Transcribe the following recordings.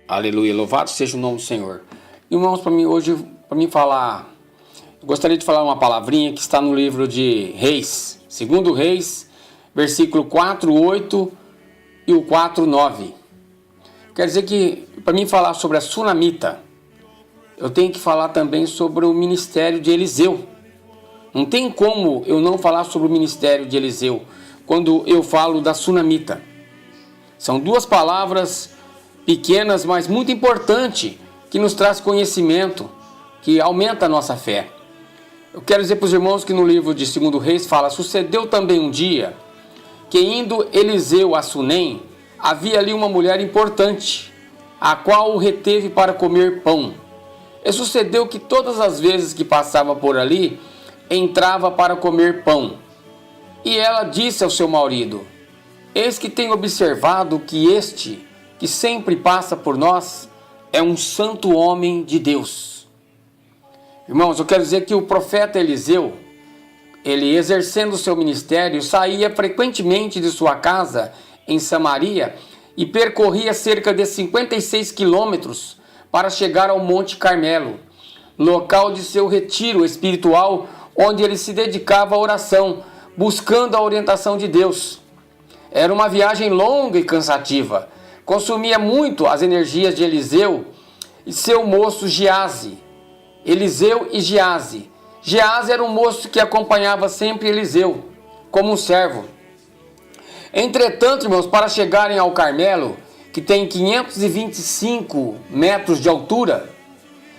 Aleluia, louvado seja o nome do Senhor. Irmãos, para mim falar, eu gostaria de falar uma palavrinha que está no livro de Reis, 2 Reis, versículo 4:8 e o 4:9. Quer dizer que, para mim falar sobre a Sunamita, eu tenho que falar também sobre o ministério de Eliseu. Não tem como eu não falar sobre o ministério de Eliseu quando eu falo da Sunamita. São duas palavras pequenas, mas muito importantes, que nos traz conhecimento, que aumenta a nossa fé. Eu quero dizer para os irmãos que no livro de 2 Reis fala: sucedeu também um dia que, indo Eliseu a Sunem, havia ali uma mulher importante, a qual o reteve para comer pão. E sucedeu que todas as vezes que passava por ali, entrava para comer pão. E ela disse ao seu marido: eis que tenho observado que este, que sempre passa por nós, é um santo homem de Deus. Irmãos, eu quero dizer que o profeta Eliseu, ele exercendo o seu ministério, saía frequentemente de sua casa em Samaria e percorria cerca de 56 quilômetros para chegar ao Monte Carmelo, local de seu retiro espiritual, onde ele se dedicava à oração, buscando a orientação de Deus. Era uma viagem longa e cansativa, consumia muito as energias de Eliseu e seu moço Giazi. Eliseu e Giazi. Giazi era um moço que acompanhava sempre Eliseu, como um servo. Entretanto, irmãos, para chegarem ao Carmelo, que tem 525 metros de altura,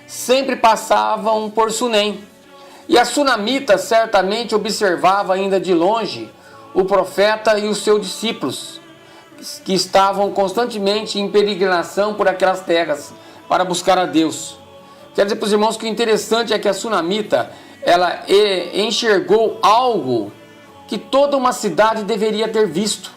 sempre passavam por Sunem. E a Sunamita certamente observava ainda de longe o profeta e os seus discípulos, que estavam constantemente em peregrinação por aquelas terras para buscar a Deus. Quero dizer para os irmãos que o interessante é que a Sunamita, ela enxergou algo que toda uma cidade deveria ter visto,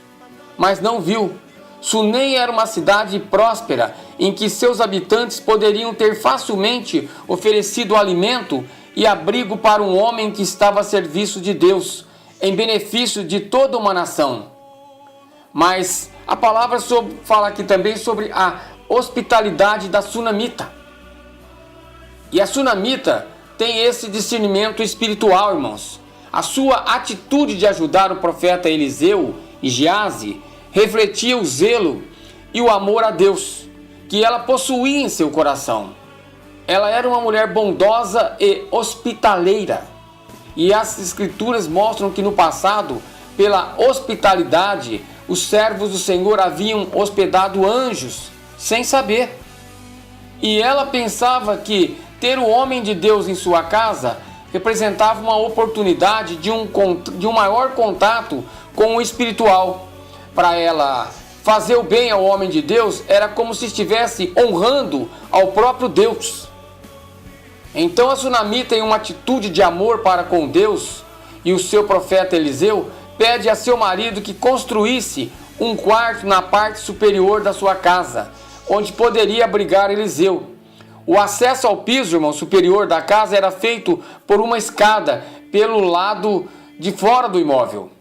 mas não viu. Sunem era uma cidade próspera, em que seus habitantes poderiam ter facilmente oferecido alimento e abrigo para um homem que estava a serviço de Deus, em benefício de toda uma nação. Mas a palavra fala aqui também sobre a hospitalidade da Sunamita. E a Sunamita tem esse discernimento espiritual, irmãos. A sua atitude de ajudar o profeta Eliseu e Giazi refletia o zelo e o amor a Deus que ela possuía em seu coração. Ela era uma mulher bondosa e hospitaleira. E as escrituras mostram que no passado, pela hospitalidade, os servos do Senhor haviam hospedado anjos, sem saber. E ela pensava que ter o homem de Deus em sua casa representava uma oportunidade de um maior contato com o espiritual. Para ela, fazer o bem ao homem de Deus era como se estivesse honrando ao próprio Deus. Então a Sunamita, em uma atitude de amor para com Deus e o seu profeta Eliseu, pede a seu marido que construísse um quarto na parte superior da sua casa, onde poderia abrigar Eliseu. O acesso ao piso, irmão, superior da casa era feito por uma escada pelo lado de fora do imóvel.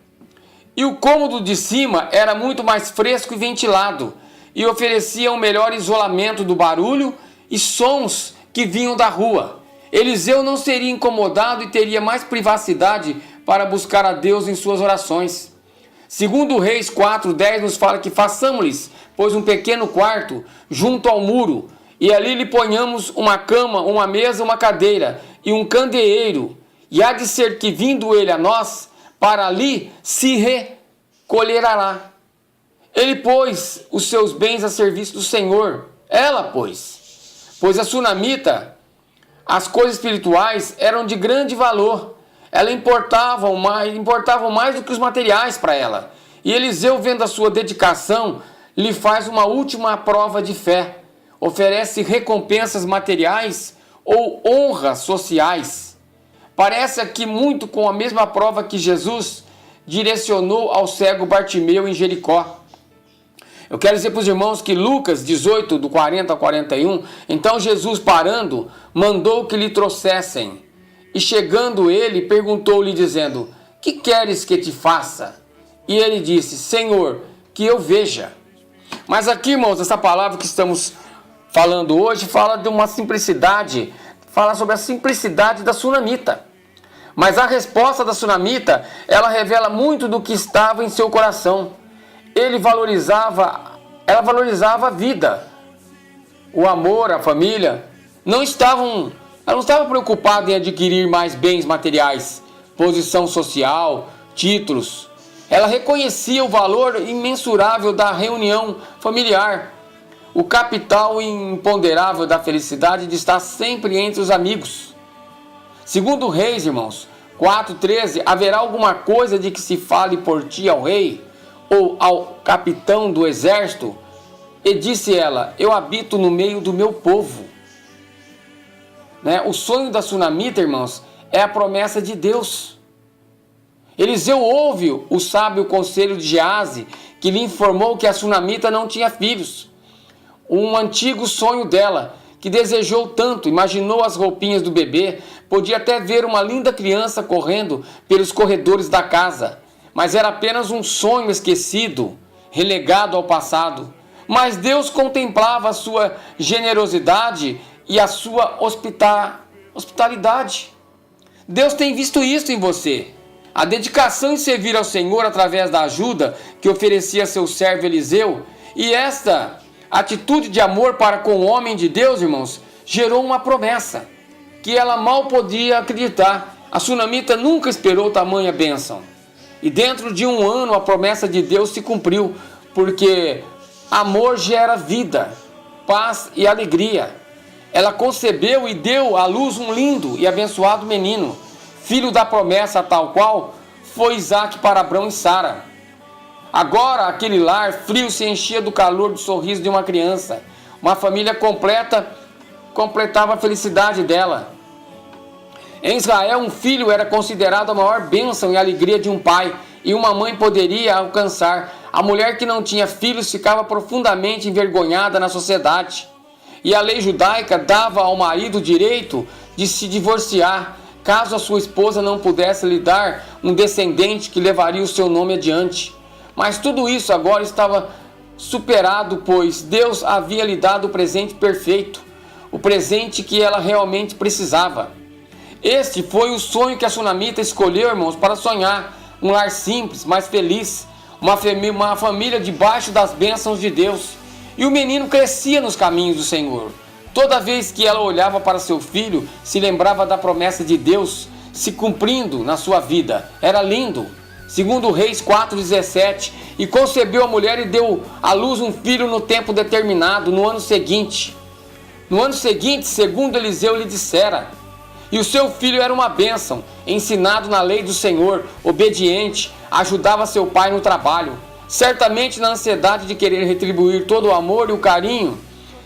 E o cômodo de cima era muito mais fresco e ventilado, e oferecia um melhor isolamento do barulho e sons que vinham da rua. Eliseu não seria incomodado e teria mais privacidade para buscar a Deus em suas orações. Segundo Reis 4:10 nos fala que façamos-lhes, pois, um pequeno quarto junto ao muro, e ali lhe ponhamos uma cama, uma mesa, uma cadeira e um candeeiro, e há de ser que, vindo ele a nós, para ali se recolherá. Ele pôs os seus bens a serviço do Senhor. Ela pois a Sunamita, as coisas espirituais eram de grande valor. Ela importavam mais do que os materiais para ela. E Eliseu, vendo a sua dedicação, lhe faz uma última prova de fé. Oferece recompensas materiais ou honras sociais. Parece aqui muito com a mesma prova que Jesus direcionou ao cego Bartimeu em Jericó. Eu quero dizer para os irmãos que Lucas 18, do 40 ao 41, então Jesus, parando, mandou que lhe trouxessem. E chegando ele, perguntou-lhe, dizendo: que queres que te faça? E ele disse: Senhor, que eu veja. Mas aqui, irmãos, essa palavra que estamos falando hoje, fala de uma simplicidade, fala sobre a simplicidade da sunamita. Mas a resposta da sunamita, ela revela muito do que estava em seu coração. Ela valorizava a vida, o amor, a família. Ela não estava preocupada em adquirir mais bens materiais, posição social, títulos. Ela reconhecia o valor imensurável da reunião familiar, o capital imponderável da felicidade de estar sempre entre os amigos. Segundo Reis, irmãos, 4:13, haverá alguma coisa de que se fale por ti ao rei ou ao capitão do exército? E disse ela, eu habito no meio do meu povo. O sonho da sunamita, irmãos, é a promessa de Deus. Eliseu ouve o sábio conselho de Geazi, que lhe informou que a sunamita não tinha filhos. Um antigo sonho dela, que desejou tanto, imaginou as roupinhas do bebê, podia até ver uma linda criança correndo pelos corredores da casa, mas era apenas um sonho esquecido, relegado ao passado. Mas Deus contemplava a sua generosidade e a sua hospitalidade. Deus tem visto isso em você. A dedicação em servir ao Senhor através da ajuda que oferecia seu servo Eliseu, e esta atitude de amor para com o homem de Deus, irmãos, gerou uma promessa que ela mal podia acreditar. A sunamita nunca esperou tamanha bênção. E dentro de um ano a promessa de Deus se cumpriu, porque amor gera vida, paz e alegria. Ela concebeu e deu à luz um lindo e abençoado menino, filho da promessa, tal qual foi Isaac para Abrão e Sara. Agora aquele lar frio se enchia do calor do sorriso de uma criança. Uma família completava a felicidade dela. Em Israel, um filho era considerado a maior bênção e alegria de um pai, e uma mãe poderia alcançar. A mulher que não tinha filhos ficava profundamente envergonhada na sociedade. E a lei judaica dava ao marido o direito de se divorciar, caso a sua esposa não pudesse lhe dar um descendente que levaria o seu nome adiante. Mas tudo isso agora estava superado, pois Deus havia lhe dado o presente perfeito, o presente que ela realmente precisava. Este foi o sonho que a sunamita escolheu, irmãos, para sonhar. Um lar simples, mas feliz, uma família debaixo das bênçãos de Deus. E o menino crescia nos caminhos do Senhor. Toda vez que ela olhava para seu filho, se lembrava da promessa de Deus se cumprindo na sua vida. Era lindo. Segundo Reis 4:17, e concebeu a mulher e deu à luz um filho no tempo determinado, no ano seguinte. No ano seguinte, segundo Eliseu lhe dissera, e o seu filho era uma bênção, ensinado na lei do Senhor, obediente, ajudava seu pai no trabalho, certamente na ansiedade de querer retribuir todo o amor e o carinho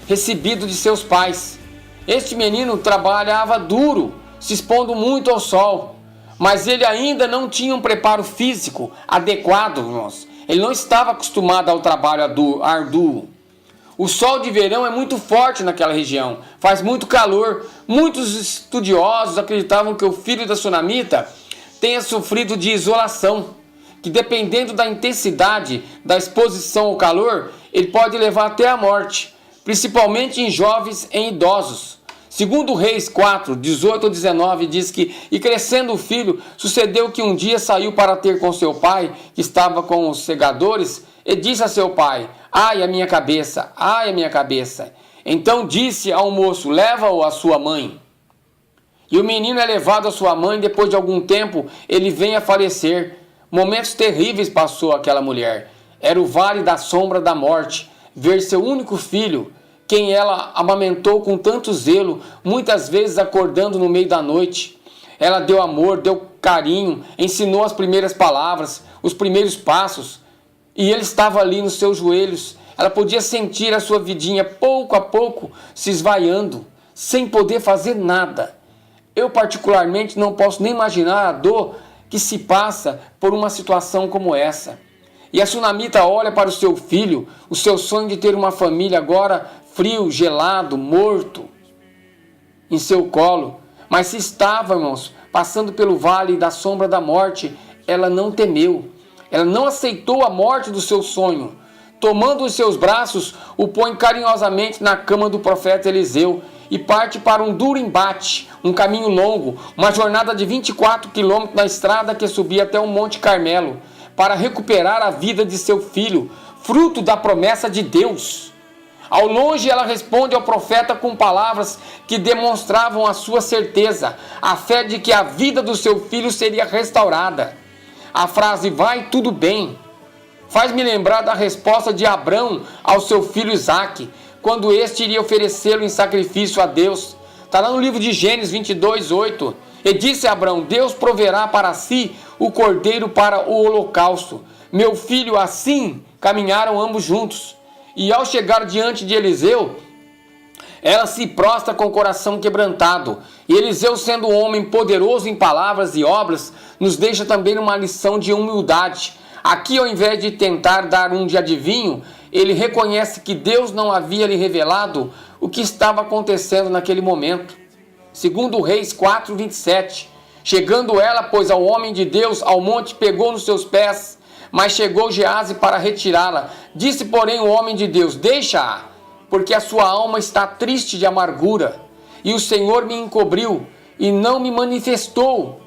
recebido de seus pais. Este menino trabalhava duro, se expondo muito ao sol, mas ele ainda não tinha um preparo físico adequado, irmãos. Ele não estava acostumado ao trabalho árduo. O sol de verão é muito forte naquela região, faz muito calor. Muitos estudiosos acreditavam que o filho da sunamita tenha sofrido de isolação, que dependendo da intensidade da exposição ao calor, ele pode levar até a morte, principalmente em jovens e em idosos. Segundo Reis 4:18-19 diz que, e crescendo o filho, sucedeu que um dia saiu para ter com seu pai, que estava com os segadores, e disse a seu pai, ai a minha cabeça, ai a minha cabeça. Então disse ao moço, leva-o à sua mãe. E o menino é levado à sua mãe, depois de algum tempo ele vem a falecer. Momentos terríveis passou aquela mulher. Era o vale da sombra da morte, ver seu único filho, quem ela amamentou com tanto zelo, muitas vezes acordando no meio da noite. Ela deu amor, deu carinho, ensinou as primeiras palavras, os primeiros passos, e ele estava ali nos seus joelhos. Ela podia sentir a sua vidinha pouco a pouco se esvaiando, sem poder fazer nada. Eu particularmente não posso nem imaginar a dor que se passa por uma situação como essa. E a sunamita olha para o seu filho, o seu sonho de ter uma família agora frio, gelado, morto, em seu colo. Mas se estava, irmãos, passando pelo vale da sombra da morte, ela não temeu. Ela não aceitou a morte do seu sonho. tomando os seus braços, o põe carinhosamente na cama do profeta Eliseu e parte para um duro embate, um caminho longo, uma jornada de 24 quilômetros na estrada que subia até o Monte Carmelo, para recuperar a vida de seu filho, fruto da promessa de Deus. Ao longe, ela responde ao profeta com palavras que demonstravam a sua certeza, a fé de que a vida do seu filho seria restaurada. A frase "vai tudo bem" faz-me lembrar da resposta de Abrão ao seu filho Isaque, quando este iria oferecê-lo em sacrifício a Deus. Está lá no livro de Gênesis 22:8. E disse a Abrão: Deus proverá para si o cordeiro para o holocausto. Meu filho, assim caminharam ambos juntos. E ao chegar diante de Eliseu, ela se prostra com o coração quebrantado. E Eliseu, sendo um homem poderoso em palavras e obras, nos deixa também uma lição de humildade. Aqui, ao invés de tentar dar um de adivinho, ele reconhece que Deus não havia lhe revelado o que estava acontecendo naquele momento. Segundo Reis 4:27. Chegando ela, pois, ao homem de Deus, ao monte, pegou nos seus pés, mas chegou Geazi para retirá-la. Disse, porém, o homem de Deus: deixa-a, porque a sua alma está triste de amargura, e o Senhor me encobriu e não me manifestou.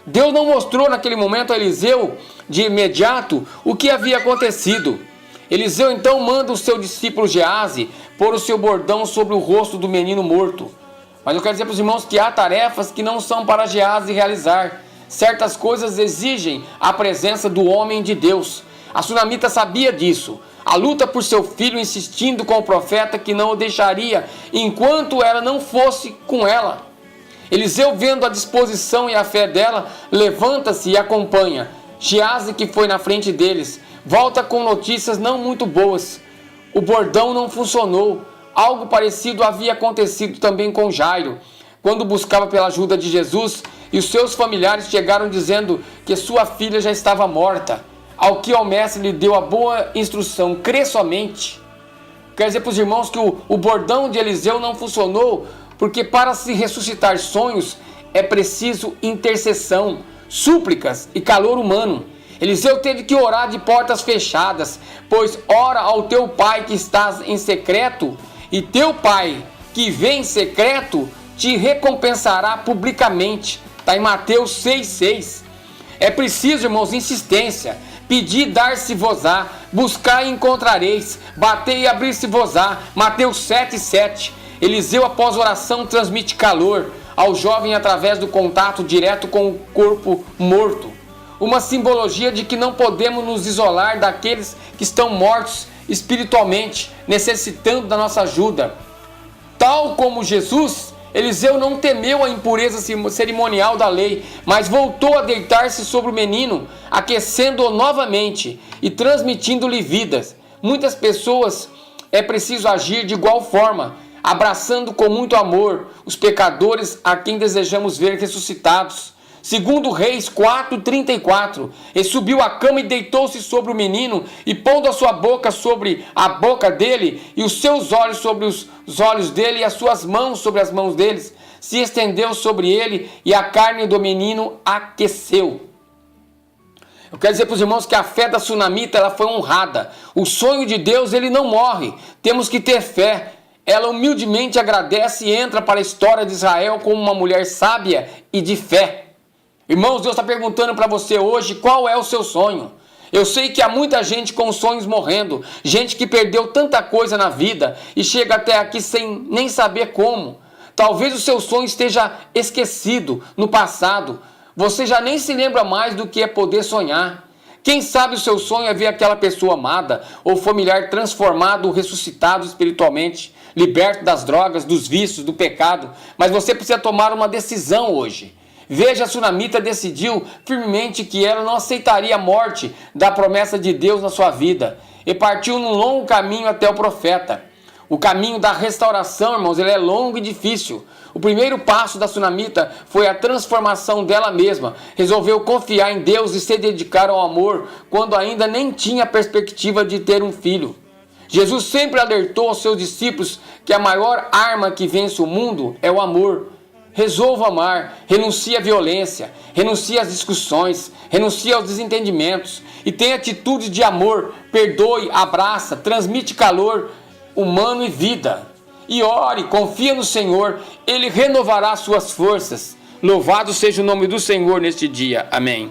Deus não mostrou naquele momento a Eliseu de imediato o que havia acontecido. Eliseu então manda o seu discípulo Geazi pôr o seu bordão sobre o rosto do menino morto. Mas eu quero dizer para os irmãos que há tarefas que não são para Geazi realizar. Certas coisas exigem a presença do homem de Deus. A sunamita sabia disso. A luta por seu filho, insistindo com o profeta que não o deixaria enquanto ela não fosse com ela. Eliseu, vendo a disposição e a fé dela, levanta-se e acompanha. Geazi, que foi na frente deles, volta com notícias não muito boas. O bordão não funcionou. Algo parecido havia acontecido também com Jairo, quando buscava pela ajuda de Jesus, e os seus familiares chegaram dizendo que sua filha já estava morta. Ao que o mestre lhe deu a boa instrução: crê somente. Quer dizer para os irmãos que o bordão de Eliseu não funcionou, porque para se ressuscitar sonhos é preciso intercessão, súplicas e calor humano. Eliseu teve que orar de portas fechadas, pois ora ao teu pai que estás em secreto, e teu pai que vem em secreto te recompensará publicamente. Está em Mateus 6,6. É preciso, irmãos, insistência. Pedir, dar-se-vos-á. Buscar e encontrareis. Bater e abrir-se-vos-á. Mateus 7,7. Eliseu, após oração, transmite calor ao jovem através do contato direto com o corpo morto. Uma simbologia de que não podemos nos isolar daqueles que estão mortos espiritualmente, necessitando da nossa ajuda. Tal como Jesus, Eliseu não temeu a impureza cerimonial da lei, mas voltou a deitar-se sobre o menino, aquecendo-o novamente e transmitindo-lhe vidas. Muitas pessoas é preciso agir de igual forma, abraçando com muito amor os pecadores a quem desejamos ver ressuscitados. Segundo Reis 4:34, e subiu à cama e deitou-se sobre o menino, e pondo a sua boca sobre a boca dele, e os seus olhos sobre os olhos dele, e as suas mãos sobre as mãos deles, se estendeu sobre ele, e a carne do menino aqueceu. Eu quero dizer para os irmãos que a fé da sunamita ela foi honrada. O sonho de Deus ele não morre. Temos que ter fé. Ela humildemente agradece e entra para a história de Israel como uma mulher sábia e de fé. Irmãos, Deus está perguntando para você hoje qual é o seu sonho. Eu sei que há muita gente com sonhos morrendo, gente que perdeu tanta coisa na vida e chega até aqui sem nem saber como. Talvez o seu sonho esteja esquecido no passado. Você já nem se lembra mais do que é poder sonhar. Quem sabe o seu sonho é ver aquela pessoa amada ou familiar transformado, ressuscitado espiritualmente, liberto das drogas, dos vícios, do pecado. Mas você precisa tomar uma decisão hoje. Veja, a sunamita decidiu firmemente que ela não aceitaria a morte da promessa de Deus na sua vida e partiu num longo caminho até o profeta. O caminho da restauração, irmãos, ele é longo e difícil. O primeiro passo da sunamita foi a transformação dela mesma. Resolveu confiar em Deus e se dedicar ao amor quando ainda nem tinha a perspectiva de ter um filho. Jesus sempre alertou aos seus discípulos que a maior arma que vence o mundo é o amor. Resolva amar, renuncie à violência, renuncie às discussões, renuncie aos desentendimentos e tenha atitude de amor, perdoe, abraça, transmite calor humano e vida. E ore, confia no Senhor, Ele renovará suas forças. Louvado seja o nome do Senhor neste dia. Amém.